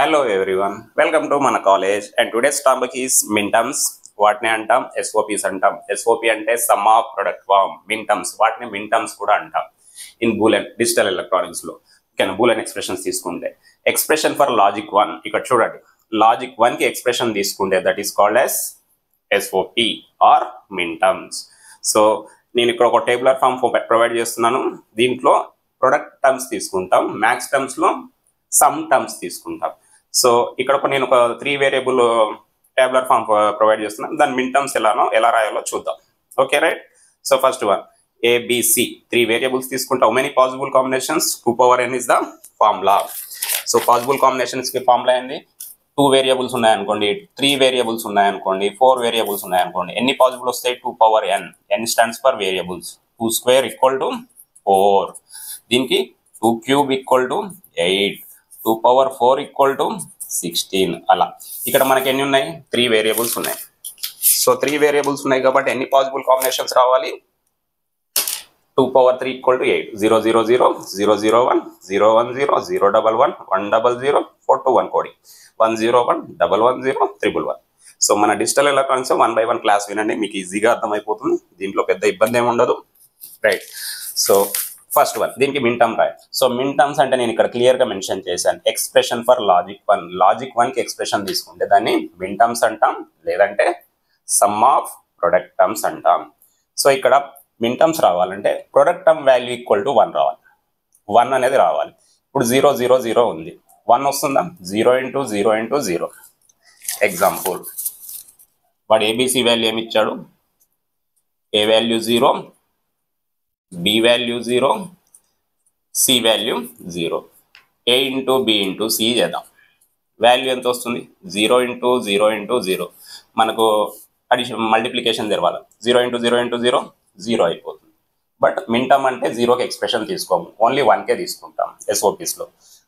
Hello everyone, welcome to మన college and today's topic is minterms. వాటిని అంటాం SOPs అంటాం. SOP అంటే sum of product form. minterms వాటిని minterms కూడా అంటాం. ఇన్ బూలియన్ డిజిటల్ ఎలక్ట్రానిక్స్ లో ఓకేనా బూలియన్ ఎక్స్ప్రెషన్స్ తీసుకుంటే ఎక్స్ప్రెషన్ ఫర్ లాజిక్ 1 ఇక్కడ చూడండి లాజిక్ 1 కి ఎక్స్ప్రెషన్ తీసుకుంటే that is called as SOP or minterms. So నేను ఇక్కడ ఒక టేబులర్ ఫామ్ ప్రొవైడ్ చేస్తున్నాను. దీంట్లో ప్రొడక్ట్ టర్మ్స్ తీసుకుంటాం, మ్యాక్స్ టర్మ్స్ లో సమ్ టర్మ్స్ తీసుకుంటాం. సో ఇక్కడ నేను ఒక 3 వేరియబుల్ టేబులర్ ఫామ్ ప్రొవైడ్ చేస్తున్నాను. దాని minterms ఎలా రాయాలో చూద్దాం. Okay right. So first one ABC 3 variables తీసుకుంటాం. Many possible combinations 2 power n is the formula. So possible combinations కి ఫార్ములా ఏంది? 2 వేరియబుల్స్ ఉన్నాయనుకోండి, 3 వేరియబుల్స్ ఉన్నాయనుకోండి, 4 వేరియబుల్స్ ఉన్నాయనుకోండి, ఎన్ని పాసిబుల్ వస్తాయి? 2 power n. n stands for variables. 2 square equal to 4. దీనికి 2 cube equal to 8, 2 power 4 equal to 16. అలా ఇక్కడ మనకి ఎన్ని ఉన్నాయి? 3 వేరియబుల్స్ ఉన్నాయి. సో 3 వేరియబుల్స్ ఉన్నాయి కాబట్టి ఎన్ని పాసిబుల్ కాంబినేషన్స్ రావాలి? 2 power 3 equal to 8, 0 0 0 0 0 1 0 1 0 0 1 1 1 0 0 4 2 1 coding 1 0 1 1 1 0 3 1 1. So మన డిజిటల్ ఎలక్ట్రానిక్స్ 1 by 1 క్లాస్ వినండి, మీకు ఈజీగా అర్థమైపోతుంది. దీంట్లో పెద్ద ఇబ్బంది ఏమి ఉండదు. రైట్. సో ఫస్ట్ వన్ దీనికి minterm రాయి. సో minterms అంటే నేను ఇక్కడ క్లియర్ గా మెన్షన్ చేశాను. Expression for logic 1. లాజిక్ 1 కి ఎక్స్ప్రెషన్ తీసుకుంటే దాన్ని minterms అంటాం, లేదంటే సమ్ ఆఫ్ ప్రొడక్ట్ టర్మ్స్ అంటాం. సో ఇక్కడ minterms రావాలంటే product term value equal to 1 రావాలి. 1 అనేది రావాలి. ఇప్పుడు 0 0 0 ఉంది, 1 వస్తుందా? 0 into 0 into 0. ఎగ్జాంపుల్, వాడు ఏబిసి వాల్యూ ఏమి ఇచ్చాడు? A value 0, B value 0, C value 0. A into B into C చేద్దాం. వాల్యూ ఎంత వస్తుంది? 0 into 0 into 0. మనకు అడిషన్ మల్టిప్లికేషన్ తెరవాలి. 0 into 0 into 0 0 అయిపోతుంది. బట్ minterm అంటే 0కి ఎక్స్ప్రెషన్ తీసుకోము, ఓన్లీ 1కే తీసుకుంటాం SOPస్లో.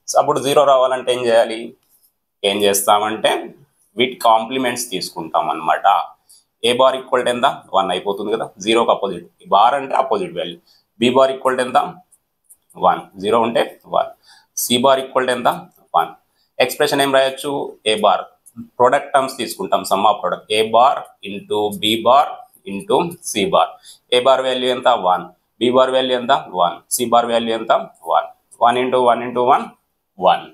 సో అప్పుడు 0 రావాలంటే ఏం చేయాలి? ఏం చేస్తామంటే వీటి కాంప్లిమెంట్స్ తీసుకుంటాం అనమాట. ఏ బార్ ఈక్వల్ టు ఎంత? 1 అయిపోతుంది కదా, 0కి అపోజిట్. బార్ అంటే opposite value. B bar equal to ఎంత? 1. 0 ఉంటే 1. సి బార్ ఈక్వల్ టు ఎంత? 1. ఎక్స్ప్రెషన్ ఏం రాయొచ్చు? ఏ బార్ ప్రొడక్ట్ టర్మ్స్ తీసుకుంటాం, sum of product. A bar into B bar into C bar. A bar value ఎంత? 1. B bar value ఎంత? 1. C bar value ఎంత? 1. 1 into 1 into 1 1.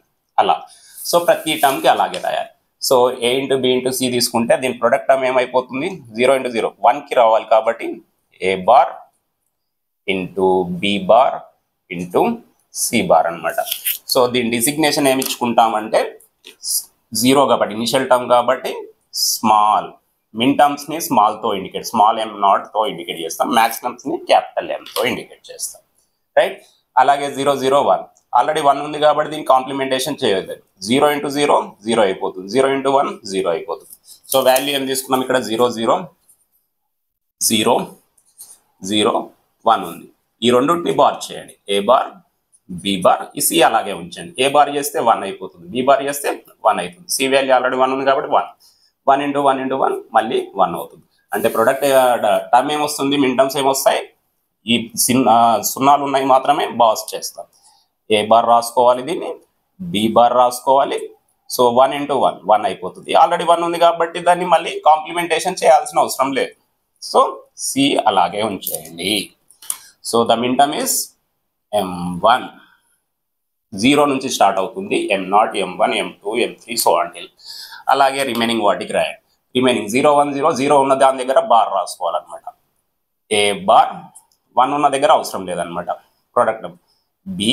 అలా. So ప్రతి టర్మ్కి అలాగే రాయాలి. సో ఏ ఇంటూ బి ఇంటూ సి తీసుకుంటే దీని ప్రొడక్ట్ టర్మ్ ఏమైపోతుంది? 0 into 0 1కి రావాలి కాబట్టి A bar into B bar into C bar అనమాట. సో దీని డిసిగ్నేషన్ ఏమి ఇచ్చుకుంటామంటే 0 కాబట్టి ఇనిషియల్ టర్మ్ కాబట్టి స్మాల్. mintermsని స్మాల్తో ఇండికేట్, స్మాల్ m నాట్తో ఇండికేట్ చేస్తాం. మ్యాక్స్ టర్మ్స్ని క్యాపిటల్ Mతో ఇండికేట్ చేస్తాం. రైట్. అలాగే 0 0 1 ఆల్రెడీ 1 ఉంది కాబట్టి దీన్ని కాంప్లిమెంటేషన్ చేయలేదు. 0 into 0 0 అయిపోతుంది, 0 into 1 0 అయిపోతుంది. సో వాల్యూ ఏం తీసుకున్నాం ఇక్కడ? 0 0 0 0 1 ఉంది. ఈ రెండింటిని బార్ చేయండి. ఏ బార్ బి బార్, ఈ సి అలాగే ఉంచండి. ఏ బార్ చేస్తే 1 అయిపోతుంది, బి బార్ చేస్తే 1 అవుతుంది. సి వాల్యూ ఆల్రెడీ 1 ఉంది కాబట్టి 1. 1 into 1 into 1 మళ్ళీ 1 అవుతుంది. అంటే ప్రొడక్ట్ టర్మ్ ఏమొస్తుంది? minterms ఏమొస్తాయి? ఈ సున్నాలు ఉన్నాయి మాత్రమే బాస్ చేస్తాం. ఏ బార్ రాసుకోవాలి, దీన్ని బి బార్ రాసుకోవాలి. సో 1 into 1 1 అయిపోతుంది. ఆల్రెడీ 1 ఉంది కాబట్టి దాన్ని మళ్ళీ కాంప్లిమెంటేషన్ చేయాల్సిన అవసరం లేదు. సో సి అలాగే ఉంచేయండి. So the minterm is M1. 0 నుంచి స్టార్ట్ అవుతుంది, M0 M1 M2 M3 so until. అలాగే రిమైనింగ్ వాటికి రాయండి. రిమైనింగ్ 0 1 0 0 ఉన్న దాని దగ్గర బార్ రాసుకోవాలన్నమాట. ఏ బార్ 1 ఉన్న దగ్గర అవసరం లేదనమాట. Product B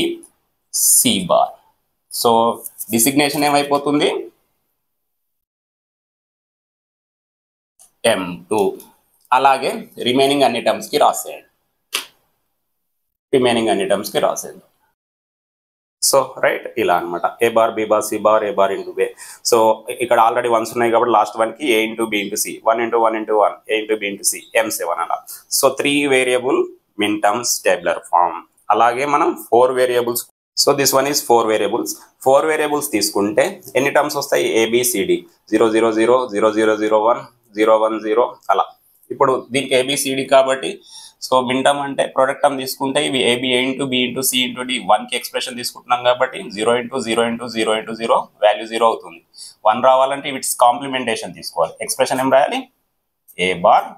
C bar. So designation ఏమైపోతుంది? M2. అలాగే రిమైనింగ్ అన్ని టర్మ్స్కి రాసేయండి. రిమైనింగ్ అన్ని టర్మ్స్కి రాసేయండి. సో రైట్, ఇలా అనమాట. A bar B bar C bar A bar into B. So ఇక్కడ ఆల్రెడీ 1s ఉన్నాయి కాబట్టి లాస్ట్ 1కి A into B into C, 1 into 1 into 1 A into B into C, M7 అలా. So 3 variable minterms tabular form. అలాగే మనం 4 variables. So this one is 4 variables. 4 variables తీసుకుంటే ఎన్ని terms వస్తాయి? ఏబిసిడి 0 0 0 0 0 0 1 0 1 0 అలా. ఇప్పుడు దీనికి ఏబిసిడి కాబట్టి సో మిన్ అంటే ప్రొడక్ట్ టర్మ్ తీసుకుంటే ఇవి A B A into B into C into D 1కి ఎక్స్ప్రెషన్ తీసుకుంటున్నాం కాబట్టి 0 ఇంటూ 0 ఇంటూ 0 ఇంటూ 0 వాల్యూ 0 అవుతుంది. 1 రావాలంటే ఇట్స్ కాంప్లిమెంటేషన్ తీసుకోవాలి. ఎక్స్ప్రెషన్ ఏం రాయాలి? A bar,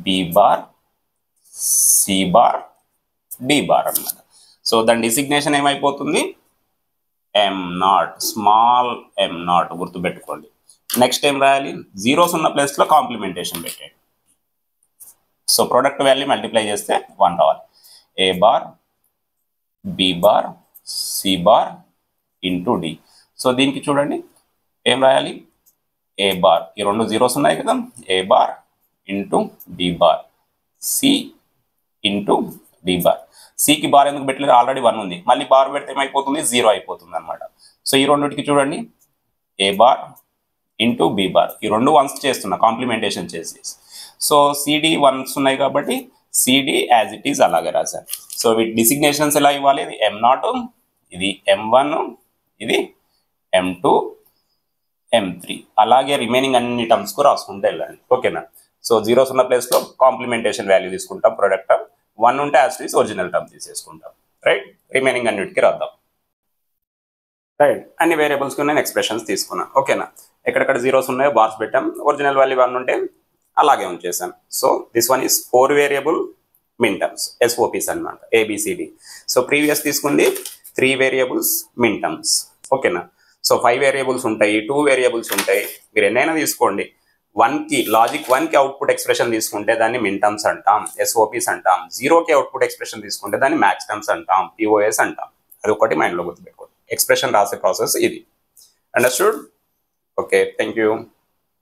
B bar, C bar, D bar అన్నమాట. సో దాని డిసిగ్నేషన్ ఏమైపోతుంది? M0, స్మాల్ m0 గుర్తుపెట్టుకోండి. నెక్స్ట్ ఏం రాయాలి? జీరోస్ ఉన్న ప్లేస్లో కాంప్లిమెంటేషన్ పెట్టండి. సో ప్రోడక్ట్ వాల్యూ మల్టిప్లై చేస్తే 1 రావాలి. A bar, B bar, C bar into D. So దీనికి చూడండి ఏం రాయాలి? ఏ బార్, ఈ రెండు జీరోస్ ఉన్నాయి కదా, A bar into B bar, C into D bar. సికి బార్ ఎందుకు పెట్టలేదు? ఆల్రెడీ 1 ఉంది. మళ్ళీ బార్ పెడితే ఏమైపోతుంది? 0 అయిపోతుంది అనమాట. సో ఈ రెండింటికి చూడండి ఏ బార్ ఇంటూ బి బార్, ఈ రెండు వన్స్ చేస్తున్నా కాంప్లిమెంటేషన్ చేసి. సో సిడి 1s ఉన్నాయి కాబట్టి సిడి యాజ్ ఇట్ ఈజ్ అలాగే రాశారు. సో వీటి డిసిగ్నేషన్స్ ఎలా ఇవ్వాలి? ఇది M0, ఇది M1, ఇది M2, M3, అలాగే రిమైనింగ్ అన్ని టర్మ్స్కు రాసుకుంటూ వెళ్ళండి. ఓకేనా? సో జీరోస్ ఉన్న ప్లేస్లో కాంప్లిమెంటేషన్ వాల్యూ తీసుకుంటాం ప్రొడక్ట్ టర్మ్, 1 ఉంటే as it is original term తీసేసుకుంటాం. రైట్? రిమైనింగ్ అన్నిటికీ రాద్దాం. రైట్? అన్ని వేరియబుల్స్కి నేను ఎక్స్ప్రెషన్స్ తీసుకున్నాను. ఓకేనా? ఎక్కడెక్కడ జీరోస్ ఉన్నాయో బార్స్ పెట్టాం, ఒరిజినల్ వాల్యూ 1 ఉంటే అలాగే ఉంచేసాను. So this one is 4 variable minterms, SOPs అనమాట, ఏబిసిడి. సో ప్రీవియస్ తీసుకుంది 3 వేరియబుల్స్ మిన్ టర్మ్స్. ఓకేనా? సో 5 వేరియబుల్స్ ఉంటాయి, 2 వేరియబుల్స్ ఉంటాయి, మీరు ఎన్నైనా తీసుకోండి. 1కి లాజిక్ 1కి అవుట్పుట్ ఎక్స్ప్రెషన్ తీసుకుంటే దాన్ని మిన్ టర్మ్స్ అంటాం, ఎస్ఓపీస్ అంటాం. 0కి అవుట్పుట్ ఎక్స్ప్రెషన్ తీసుకుంటే దాన్ని మ్యాక్స్ టర్మ్స్ అంటాం, పిఓఎస్ అంటాం. అది ఒకటి మైండ్లో గుర్తుపెట్టుకోండి. ఎక్స్ప్రెషన్ రాసే ప్రాసెస్ ఇది. అండర్స్టూడ్? Okay, thank you.